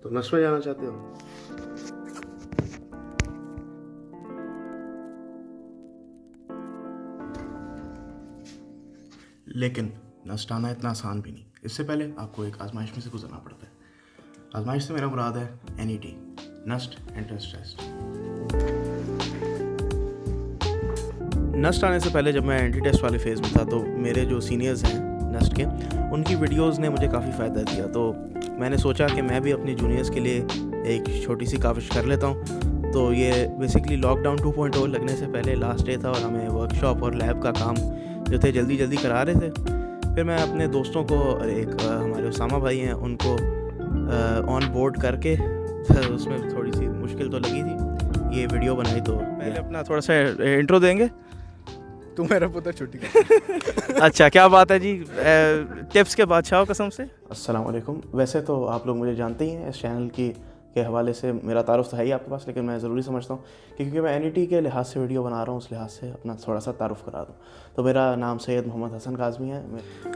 तो नस्ट में जाना चाहते हो? लेकिन नस्ट आना इतना आसान भी नहीं। इससे पहले आपको एक आजमाइश में से गुजरना पड़ता है। आजमाइश से मेरा मुराद है NET, NUST entrance test. NUST आने से पहले जब मैं एंट्री टेस्ट वाले फेज़ में था तो मेरे जो सीनियर्स हैं नस्ट के, उनकी वीडियोस ने मुझे काफ़ी फ़ायदा दिया। तो मैंने सोचा कि मैं भी अपने जूनियर्स के लिए एक छोटी सी काविश कर लेता हूँ। तो ये बेसिकली लॉकडाउन 2.0 लगने से पहले लास्ट डे था और हमें वर्कशॉप और लैब का काम जो थे जल्दी जल्दी करा रहे थे। फिर मैं अपने दोस्तों को और एक हमारे उसामा भाई हैं उनको ऑन बोर्ड करके, उसमें थोड़ी सी मुश्किल तो लगी थी, ये वीडियो बनाई। तो पहले अपना थोड़ा सा इंट्रो देंगे। तू मेरा पुत्र छुट्टी कर। अच्छा, क्या बात है जी, टिप्स के बादशाह कसम से। अस्सलाम वालेकुम। वैसे तो आप लोग मुझे जानते ही हैं, इस चैनल के हवाले से मेरा तारुफ तो है ही आपके पास, लेकिन मैं ज़रूरी समझता हूँ कि क्योंकि मैं NET के लिहाज से वीडियो बना रहा हूँ, उस लिहाज से अपना थोड़ा सा तारुफ करा दूँ। तो मेरा नाम सैयद मोहम्मद हसन काज़मी है,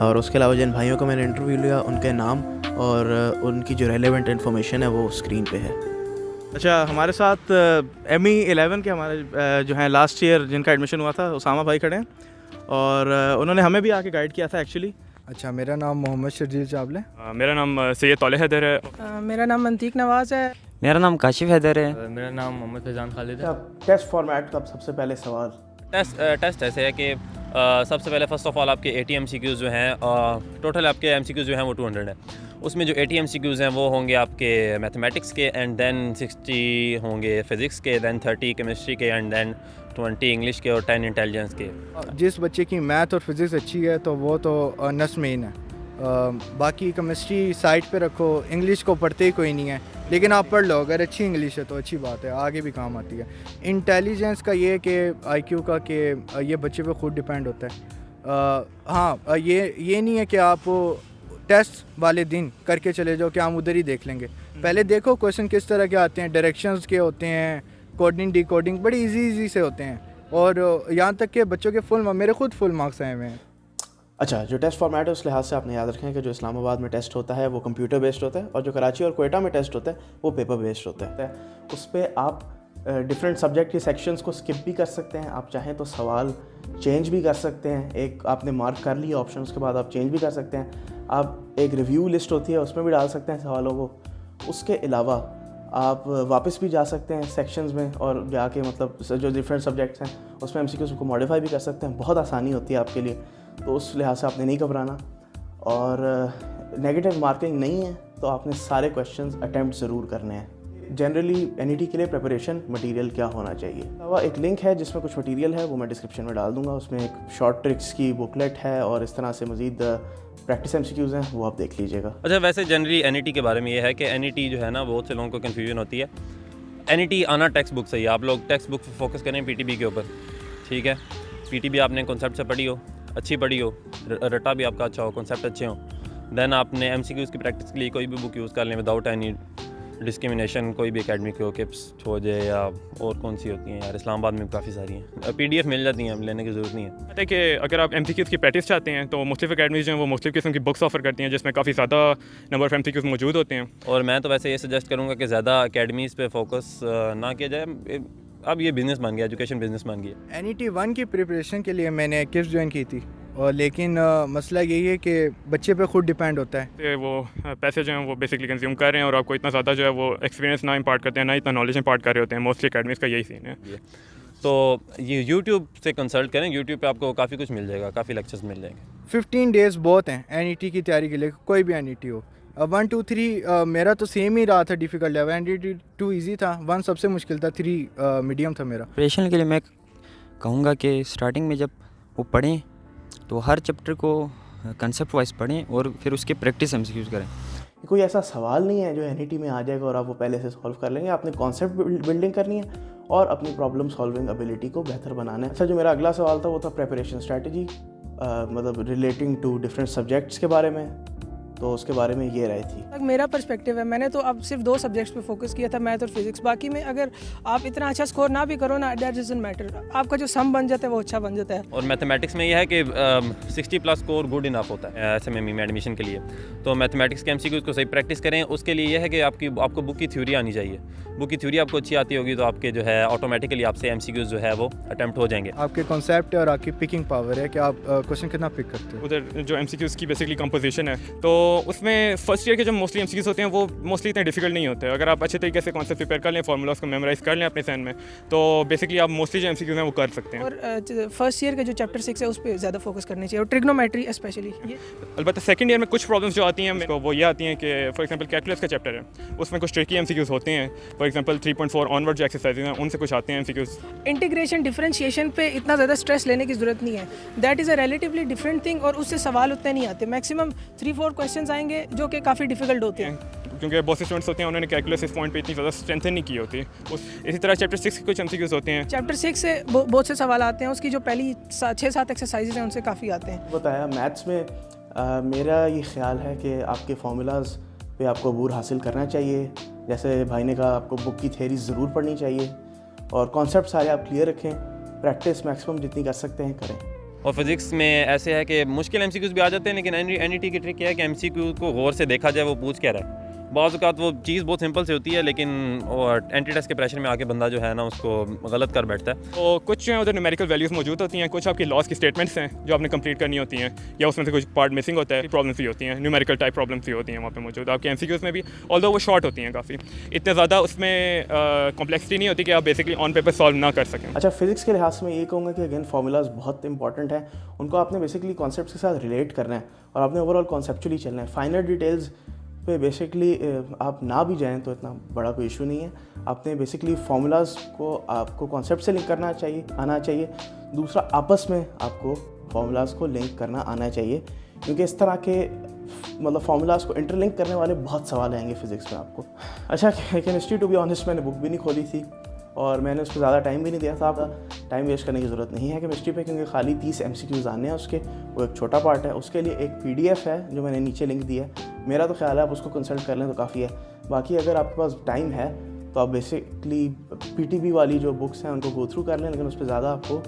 और उसके अलावा जिन भाइयों को मैंने इंटरव्यू लिया उनके नाम और उनकी जो रेलेवेंट इन्फॉर्मेशन है वो स्क्रीन पे है। अच्छा, हमारे साथ ME 11 के हमारे जो हैं लास्ट ईयर जिनका एडमिशन हुआ था, उसामा भाई खड़े हैं, और उन्होंने हमें भी आके गाइड किया था एक्चुअली। अच्छा, मेरा नाम मोहम्मद शर्जील चावले। मेरा नाम सैयद तौले हैदर है। मेरा नाम मंतीक नवाज़ है। मेरा नाम काशिफ हैदर है। मेरा नाम मोहम्मद फैज़ान खालिद है। टेस्ट फॉर्मेट का सबसे पहले सवाल, टेस्ट ऐसे है कि सबसे पहले फ़र्स्ट ऑफ़ ऑल आपके 80 MCQs जो हैं, टोटल आपके MCQs जो हैं वो 200 हैं। उसमें जो 80 MCQs हैं वो होंगे आपके मैथमेटिक्स के, एंड देन 60 होंगे फ़िज़िक्स के, देन 30 केमिस्ट्री के, एंड देन 20 इंग्लिश के और 10 इंटेलिजेंस के। जिस बच्चे की मैथ और फिज़िक्स अच्छी है तो वो तो नस्ट मेन है। बाकी केमिस्ट्री साइड पे रखो, इंग्लिश को पढ़ते ही कोई नहीं है, लेकिन आप पढ़ लो, अगर अच्छी इंग्लिश है तो अच्छी बात है, आगे भी काम आती है। इंटेलिजेंस का ये कि IQ का कि ये बच्चे पे खुद डिपेंड होता है। हाँ, ये नहीं है कि आप टेस्ट वाले दिन करके चले जाओ कि हम उधर ही देख लेंगे। पहले देखो क्वेश्चन किस तरह के आते हैं, डायरेक्शंस के होते हैं, कोडिंग डिकोडिंग बड़ी इजी से होते हैं, और यहाँ तक कि बच्चों के मेरे खुद फुल मार्क्स आए हुए हैं। अच्छा, जो टेस्ट फॉर्मेट है उस लिहाज से आपने याद रखें कि जो इस्लामाबाद में टेस्ट होता है वो कंप्यूटर बेस्ड होता है, और जो कराची और कोयटा में टेस्ट होता है वो पेपर बेस्ड होता है। उस पर आप डिफरेंट सब्जेक्ट के सेक्शंस को स्किप भी कर सकते हैं, आप चाहें तो सवाल चेंज भी कर सकते हैं। एक आपने मार्क कर लिया ऑप्शन, उसके बाद आप चेंज भी कर सकते हैं। आप एक रिव्यू लिस्ट होती है उसमें भी डाल सकते हैं सवालों को। उसके अलावा आप वापस भी जा सकते हैं सेक्शंस में और जाके मतलब जो डिफरेंट सब्जेक्ट्स हैं उसमें MCQs को मॉडिफाई भी कर सकते हैं। बहुत आसानी होती है आपके लिए, तो उस लिहाज से आपने नहीं घबराना। और नेगेटिव मार्किंग नहीं है, तो आपने सारे क्वेश्चंस अटैम्प्ट ज़रूर करने हैं। जनरली NET के लिए प्रिपरेशन मटेरियल क्या होना चाहिए, अलावा एक लिंक है जिसमें कुछ मटेरियल है, वो मैं डिस्क्रिप्शन में डाल दूंगा। उसमें एक शॉर्ट ट्रिक्स की बुकलेट है और इस तरह से मज़ीद प्रैक्टिस MCQs हैं, वो आप देख लीजिएगा। अच्छा, वैसे जनरली NET के बारे में ये है कि NET जो है ना, बहुत से लोगों को कन्फ्यूजन होती है। NET आना टेक्स्ट बुक से ही, आप लोग टेक्स्ट बुक पर फोकस करें PTB के ऊपर, ठीक है। PTB आपने कॉन्सेप्ट से पढ़ी हो, अच्छी पढ़ी हो, रटा भी आपका अच्छा हो, कॉन्सेप्ट अच्छे हो, देन आपने MCQs की प्रैक्टिस के लिए कोई भी बुक यूज़ कर लें विदाउट एनी डिस्क्रिमिनेशन। कोई भी एकेडमिक हो, किप्स हो जाए या और कौन सी होती हैं यार, इस्लामाबाद में काफ़ी सारी हैं, PDF मिल जाती हैं, लेने की ज़रूरत नहीं है। है कि अगर आप MCQs की प्रैक्टिस चाहते हैं तो मुख्तलिफ अकेडमीज़ जो हैं वो मुख्तलिफ किस्म की बुक्स ऑफ़र करती हैं जिसमें काफ़ी ज़्यादा नंबर ऑफ MCQs मौजूद होते हैं। और मैं तो वैसे ये सजेस्ट करूँगा कि ज़्यादा अकेडमीज़ पे फोकस ना किया जाए। अब ये बिज़नेस बन गया, एजुकेशन बिज़नेस बन गया। NET 1 की प्रिपरेशन के लिए मैंने किप्स ज्वाइन की थी, और लेकिन मसला यही है कि बच्चे पे खुद डिपेंड होता है। वो पैसे जो हैं वो बेसिकली कंज्यूम कर रहे हैं और आपको इतना ज़्यादा जो है वो एक्सपीरियंस ना इम्पार्ट करते हैं, ना इतना नॉलेज इम्पार्ट कर रहे होते हैं। मोस्टली अकेडमीज़ का यही सीन है। तो ये YouTube से कंसल्ट करें, YouTube पे आपको काफ़ी कुछ मिल जाएगा, काफ़ी लेक्चर्स मिल जाएंगे। 15 डेज़ बहुत हैं NET की तैयारी के लिए, कोई भी NET हो। 1 2 3 मेरा तो सेम ही रहा था, डिफ़िकल्ट है। NET 2 ईजी था, 1 सबसे मुश्किल था, 3 मीडियम था मेरा। प्रिपरेशन के लिए मैं कहूँगा कि स्टार्टिंग में जब वो पढ़ें तो हर चैप्टर को कंसेप्ट वाइज पढ़ें और फिर उसके प्रैक्टिस MCQs करें। कोई ऐसा सवाल नहीं है जो NET में आ जाएगा और आप वो पहले से सॉल्व कर लेंगे। आपने कॉन्सेप्ट बिल्डिंग करनी है और अपनी प्रॉब्लम सॉल्विंग एबिलिटी को बेहतर बनाना है। अच्छा, जो मेरा अगला सवाल था वो था प्रिपरेशन स्ट्रैटेजी, मतलब रिलेटिंग टू डिफरेंट सब्जेक्ट्स के बारे में। तो उसके बारे में ये राय थी। तक मेरा पर्सपेक्टिव है, मैंने तो अब सिर्फ 2 सब्जेक्ट्स पे फोकस किया था, मैथ और फिजिक्स। बाकी में अगर आप इतना अच्छा स्कोर ना भी करो ना, दैट डजंट मैटर, आपका जो सम बन जाता है वो अच्छा बन जाता है। और मैथमेटिक्स में यह है कि 60+ स्कोर गुड इनफ होता है SMME में एडमिशन के लिए। तो मैथमेटिक्स के MCQs को सही प्रैक्टिस करें। उसके लिए यह है कि आपको बुक की थ्योरी आनी चाहिए। बुक की थ्योरी आपको अच्छी आती होगी तो आपके जो है ऑटोमेटिकली आपसे MCQs जो है वो अटैम्प्ट हो जाएंगे। आपके कॉन्सेप्ट और आपकी पिकिंग पावर है कि आप क्वेश्चन कितना पिक करते हो। उधर जो MCQs की बेसिकली कंपोजिशन है, तो उसमें फर्स्ट ईयर के जो मोस्टली MCQs होते हैं वो मोस्टली इतने डिफिकल्ट नहीं होते। अगर आप अच्छे तरीके से कॉन्सेप्ट प्रिपेयर कर लें, फार्मूलाज को मेमोराइज कर लें अपने सहन में, तो बेसिकली आप मोस्टली जो MCQs हैं वो कर सकते हैं। और फर्स्ट ईयर का जो चैप्टर 6 है उस पर ज़्यादा फोकस करनी चाहिए, और ट्रिग्नोमेट्री स्पेशली। अलबत्ता सेकंड ईयर में कुछ प्रॉब्लम्स जो आती हैं वो ये आती हैं कि फॉर एग्जांपल कैलकुलस का चैप्टर है, उसमें कुछ ट्रिकी MCQs होते हैं। फॉर एग्जांपल 3.4 ऑनवर्ड जो एक्सरसाइजेज हैं उनसे कुछ आते हैं MCQs। इंटीग्रेशन डिफरेंशिएशन पे इतना ज़्यादा स्ट्रेस लेने की ज़रूरत नहीं है, that is a relatively different thing, और उससे सवाल उतने नहीं आते। मैक्सिमम 3-4 क्वेश्चंस आएंगे जो कि काफ़ी डिफिकल्ट होते हैं, क्योंकि बहुत से स्टूडेंट्स होते हैं उन्होंने कैलकुलस इस पॉइंट पे इतनी ज़्यादा स्ट्रेंथन नहीं की होती। इसी तरह चैप्टर 6 के कुछ MCQs होते हैं। चैप्टर 6 से बहुत से सवाल आते हैं, उसकी जो पहली 6-7 एक्सरसाइजेज हैं उनसे काफ़ी आते हैं। बताया मैथ्स में मेरा ये ख्याल है कि आपके फार्मूलाज पे आपको अबूर हासिल करना चाहिए। जैसे भाई ने कहा, आपको बुक की थ्योरी ज़रूर पढ़नी चाहिए और कॉन्सेप्ट सारे आप क्लियर रखें, प्रैक्टिस मैक्सिमम जितनी कर सकते हैं करें। और फिजिक्स में ऐसे है कि मुश्किल MCQs भी आ जाते हैं, लेकिन NET की ट्रिक क्या है कि MCQ को गौर से देखा जाए वो पूछ क्या रहा है। बाज़ औक़ात वो चीज़ बहुत सिंपल से होती है, लेकिन एंटी टेस्ट के प्रेशर में आके बंदा जो है ना उसको गलत कर बैठता है। तो कुछ जो है उधर न्यूमेरिकल वैल्यूज़ मौजूद होती हैं, कुछ आपकी लॉस की स्टेटमेंट्स हैं जो आपने कंप्लीट करनी होती हैं, या उसमें से कुछ पार्ट मिसिंग होता है। प्रॉब्लम्स भी होती हैं, न्यूमेरिकल टाइप प्रॉब्लम्स भी होती हैं वहाँ पे मौजूद आपके MCQs में भी, ऑल्दो वो शॉर्ट होती हैं काफ़ी, इतने ज़्यादा उसमें कॉम्प्लेक्सिटी नहीं होती कि आप बेसिकली ऑन पेपर सॉल्व ना कर सकें। अच्छा, फिजिक्स के लिहाज से मैं ये कहूँगा कि अगेन फार्मूलाज बहुत इंपॉर्टेंट हैं, उनको आपने बेसिकली कॉन्सेप्ट्स के साथ रिलेट करना है और आपने ओवरऑल कॉन्सेप्चुअली चलना है। फाइनल डिटेल्स पे बेसिकली आप ना भी जाएं तो इतना बड़ा कोई इशू नहीं है। आपने बेसिकली फार्मूलाज को आपको कॉन्सेप्ट से लिंक करना चाहिए, आना चाहिए। दूसरा, आपस में आपको फार्मूलाज को लिंक करना आना चाहिए, क्योंकि इस तरह के मतलब फार्मूलाज को इंटरलिंक करने वाले बहुत सवाल आएंगे फिज़िक्स में आपको। अच्छा, केमिस्ट्री टू बी ऑनेस्ट मैंने बुक भी नहीं खोली थी और मैंने उस पर ज़्यादा टाइम भी नहीं दिया था। आप टाइम वेस्ट करने की ज़रूरत नहीं है केमिस्ट्री पे, क्योंकि खाली 30 MCQs आने हैं उसके, वो एक छोटा पार्ट है। उसके लिए एक PDF है जो मैंने नीचे लिंक दिया है। मेरा तो ख्याल है आप उसको कंसल्ट कर लें तो काफ़ी है। बाकी अगर आपके पास टाइम है तो आप बेसिकली PTB वाली जो बुक्स हैं उनको गो थ्रू कर लें, लेकिन उस पर ज़्यादा आपको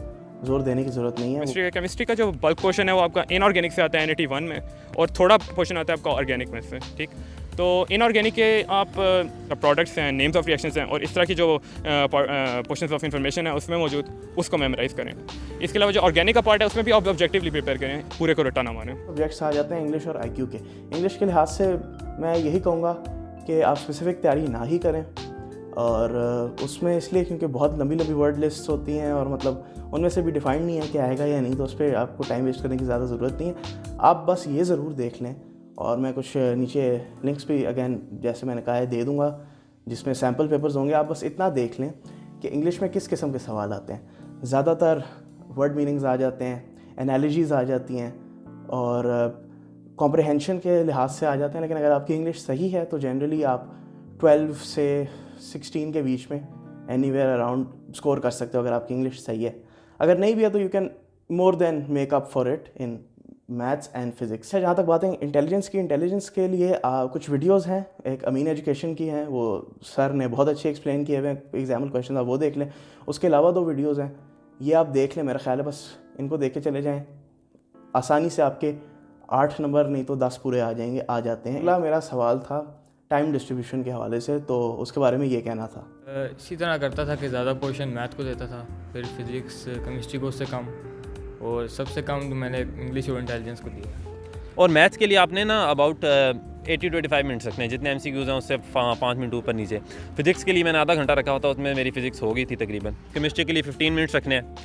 जोर देने की ज़रूरत नहीं है। केमिस्ट्री का जो बल्क पोर्शन है वो आपका इनऑर्गेनिक से आता है NET 1 में, और थोड़ा पोर्शन आता है आपका ऑर्गेनिक में से। ठीक, तो इनऑर्गेनिक के आप प्रोडक्ट्स हैं, नेम्स ऑफ रिएक्शंस हैं और इस तरह की जो पोर्शंस ऑफ इंफॉर्मेशन है उसमें मौजूद, उसको मेमोराइज करें। इसके अलावा जो ऑर्गेनिक का पार्ट है उसमें भी आप ऑब्जेक्टिवली प्रिपेयर करें, पूरे को रट्टा ना मारें। सब्जेक्ट्स आ जाते हैं इंग्लिश और IQ के। इंग्लिश के लिहाज से मैं यही कहूँगा कि आप स्पेसिफिक तैयारी ना ही करें, और उसमें इसलिए क्योंकि बहुत लंबी लंबी वर्ड लिस्ट होती हैं और मतलब उनमें से भी डिफाइंड नहीं है कि आएगा या नहीं, तो उस पर आपको टाइम वेस्ट करने की ज़्यादा ज़रूरत नहीं है। आप बस ये ज़रूर देख लें, और मैं कुछ नीचे लिंक्स भी अगेन जैसे मैंने कहा है दे दूँगा जिसमें सैम्पल पेपर्स होंगे। आप बस इतना देख लें कि इंग्लिश में किस किस्म के सवाल आते हैं। ज़्यादातर वर्ड मीनिंग्स आ जाते हैं, एनालॉजीज़ आ जाती हैं और कॉम्प्रहेंशन के लिहाज से आ जाते हैं। लेकिन अगर आपकी इंग्लिश सही है तो जनरली आप 12 से 16 के बीच में एनीवेयर अराउंड स्कोर कर सकते हो अगर आपकी इंग्लिश सही है। अगर नहीं भी है तो you can more than make up for it in maths and physics. जहाँ तक बात है इंटेलिजेंस की, इंटेलिजेंस के लिए कुछ वीडियोस हैं, एक अमीन एजुकेशन की हैं, वो सर ने बहुत अच्छे एक्सप्लेन किए हुए हैं, एग्जाम्पल क्वेश्चन आप वो देख लें। उसके अलावा 2 वीडियोस हैं, ये आप देख लें, मेरा ख्याल है बस इनको देख के चले जाएँ, आसानी से आपके 8 नंबर नहीं तो 10 पूरे आ जाते हैं। अगला मेरा सवाल था टाइम डिस्ट्रीब्यूशन के हवाले से, तो उसके बारे में ये कहना था। इसी तरह करता था कि ज़्यादा पोर्शन मैथ को देता था, फिर फिज़िक्स केमिस्ट्री को उससे कम, और सबसे कम तो मैंने इंग्लिश और इंटेलिजेंस को दिया। और मैथ्स के लिए आपने ना अबाउट 80 to 85 मिनट्स रखने हैं, जितने MCQs हैं उससे 5 मिनट ऊपर नीचे। फिज़िक्स के लिए मैंने आधा घंटा रखा होता, उसमें मेरी फ़िज़िक्स हो गई थी तकरीबन। केमिस्ट्री के लिए 15 मिनट्स रखने हैं,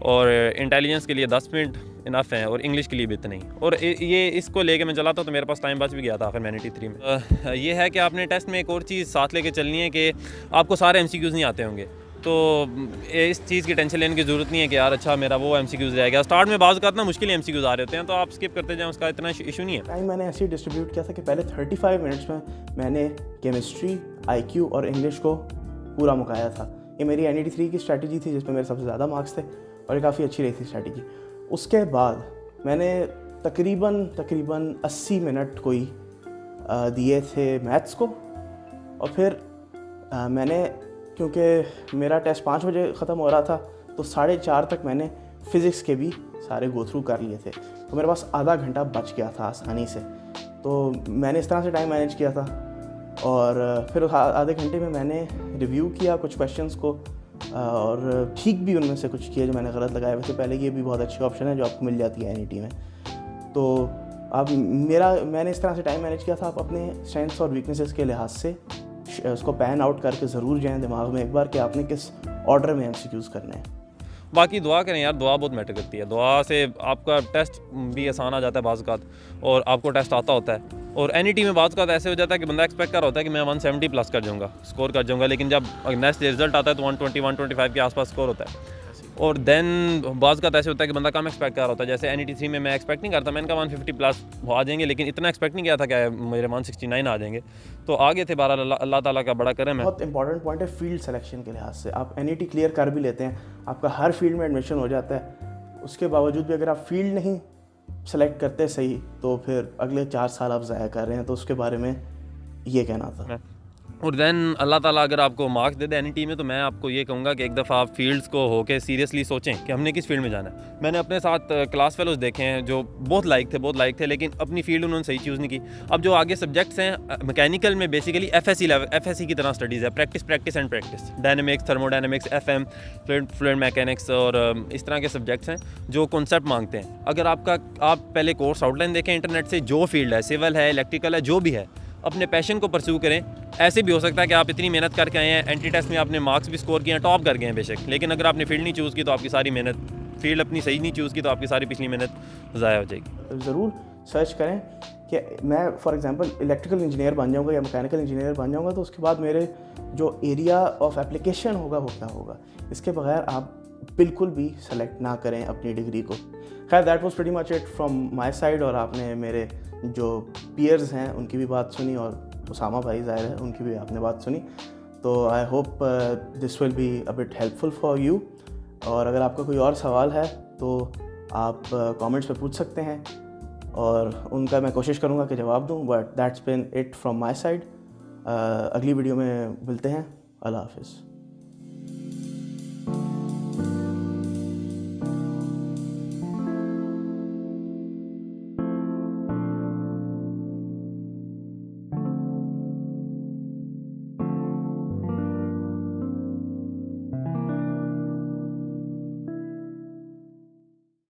और इंटेलिजेंस के लिए 10 मिनट इनफ है, और इंग्लिश के लिए भी इतना ही। और ये इसको लेके मैं चला था तो मेरे पास टाइम बच भी गया था आखिर में NET 3 में। ये है कि आपने टेस्ट में एक और चीज़ साथ लेके चलनी है कि आपको सारे MCQs नहीं आते होंगे, तो इस चीज़ की टेंशन लेने की ज़रूरत नहीं है कि यार अच्छा मेरा वो MCQs रह गया। स्टार्ट में बाज़ ना मुश्किल MCQs आ रहे होते हैं, तो आप स्किप करते जाएँ, उसका इतना इशू नहीं है। टाइम मैंने ऐसे ही डिस्ट्रीब्यूट किया था कि पहले 35 मिनट्स में मैंने केमिस्ट्री, IQ और इंग्लिश को पूरा मुकाया था। ये मेरी NET 3 की स्ट्रैटेजी थी जिसमें मेरे सबसे ज़्यादा मार्क्स थे, और ये काफ़ी अच्छी रही थी स्ट्रैटेजी। उसके बाद मैंने तकरीबन 80 मिनट कोई दिए थे मैथ्स को। और फिर मैंने, क्योंकि मेरा टेस्ट 5 बजे ख़त्म हो रहा था, तो 4:30 तक मैंने फ़िज़िक्स के भी सारे गो थ्रू कर लिए थे। तो मेरे पास आधा घंटा बच गया था आसानी से। तो मैंने इस तरह से टाइम मैनेज किया था। और फिर आधे घंटे में मैंने रिव्यू किया कुछ क्वेश्चंस को, और ठीक भी उनमें से कुछ किए जो मैंने गलत लगाए। वैसे पहले ये भी बहुत अच्छी ऑप्शन है जो आपको मिल जाती है NET में। तो अब मैंने इस तरह से टाइम मैनेज किया था। आप अपने स्ट्रेंथ्स और वीकनेसेस के लिहाज से उसको पैन आउट करके ज़रूर जाएं दिमाग में एक बार कि आपने किस ऑर्डर में MCQs करने हैं। बाकी दुआ करें यार, दुआ बहुत मैटर करती है। दुआ से आपका टेस्ट भी आसान आ जाता है बाज़ औक़ात, और आपको टेस्ट आता होता है। और NET में बाज़ औक़ात ऐसे हो जाता है कि बंदा एक्सपेक्ट कर रहा होता है कि मैं 170 प्लस कर जाऊँगा, स्कोर कर जाऊँगा, लेकिन जब नेक्स्ट रिजल्ट आता है तो 120 125 के आसपास स्कोर होता है। और देन बाज़ का ऐसे होता है कि बंदा कम एक्सपेक्ट कर रहा होता है। जैसे NET 3 में मैं एक्सपेक्ट नहीं करता, मैंने कहा 150 प्लस आ जाएंगे, लेकिन इतना एक्सपेक्ट नहीं किया था कि मेरे 169 आ जाएंगे। तो आगे थे 12, अल्लाह ताला का बड़ा करम है। बहुत इंपॉर्टेंट पॉइंट है फील्ड सिलेक्शन के लिहाज से। आप NET क्लियर कर भी लेते हैं, आपका हर फील्ड में एडमिशन हो जाता है, उसके बावजूद भी अगर आप फील्ड नहीं सेलेक्ट करते सही, तो फिर अगले 4 साल आप ज़ाया कर रहे हैं। तो उसके बारे में ये कहना था। और देन अल्लाह ताला अगर आपको मार्क्स दे दे NET में, तो मैं आपको ये कहूँगा कि एक दफ़ा आप फील्ड्स को होके सीरियसली सोचें कि हमने किस फील्ड में जाना है। मैंने अपने साथ क्लास फेलोज़ देखे हैं जो बहुत लाइक थे, लेकिन अपनी फील्ड उन्होंने सही चूज़ नहीं की। अब जो आगे सब्जेक्ट्स हैं मैकेनिकल में, बेसिकली FSC की तरह स्टडीज़ है, practice and practice, dynamics, thermodynamics, FM, fluid mechanics और इस तरह के सब्जेक्ट्स हैं जो कॉन्सेप्ट मांगते हैं। अगर आप पहले कोर्स आउटलाइन देखें इंटरनेट से, जो फील्ड है, सिविल है, इलेक्ट्रिकल है, जो भी है, अपने पैशन को परस्यू करें। ऐसे भी हो सकता है कि आप इतनी मेहनत करके आए हैं, एंट्री टेस्ट में आपने मार्क्स भी स्कोर किए हैं, टॉप कर गए हैं बेशक, लेकिन अगर आपने फील्ड नहीं चूज़ की तो आपकी सारी मेहनत, फील्ड अपनी सही नहीं चूज़ की तो आपकी सारी पिछली मेहनत ज़ाया हो जाएगी। ज़रूर सर्च करें कि मैं फॉर एग्जांपल इलेक्ट्रिकल इंजीनियर बन जाऊंगा या मैकेनिकल इंजीनियर बन जाऊंगा, तो उसके बाद मेरे जो एरिया ऑफ एप्लीकेशन होगा वो क्या होगा। इसके बगैर आप बिल्कुल भी सेलेक्ट ना करें अपनी डिग्री को। खैर that was pretty much it from my side. और आपने मेरे जो पीयर्स हैं उनकी भी बात सुनी, और उसामा भाई ज़ाहिर है उनकी भी आपने बात सुनी। तो I hope this will be a bit helpful for you. और अगर आपका कोई और सवाल है तो आप कमेंट्स पे पूछ सकते हैं, और उनका मैं कोशिश करूँगा कि जवाब दूँ। But that's been it from my side. अगली वीडियो में मिलते हैं। अल्लाह हाफिज़।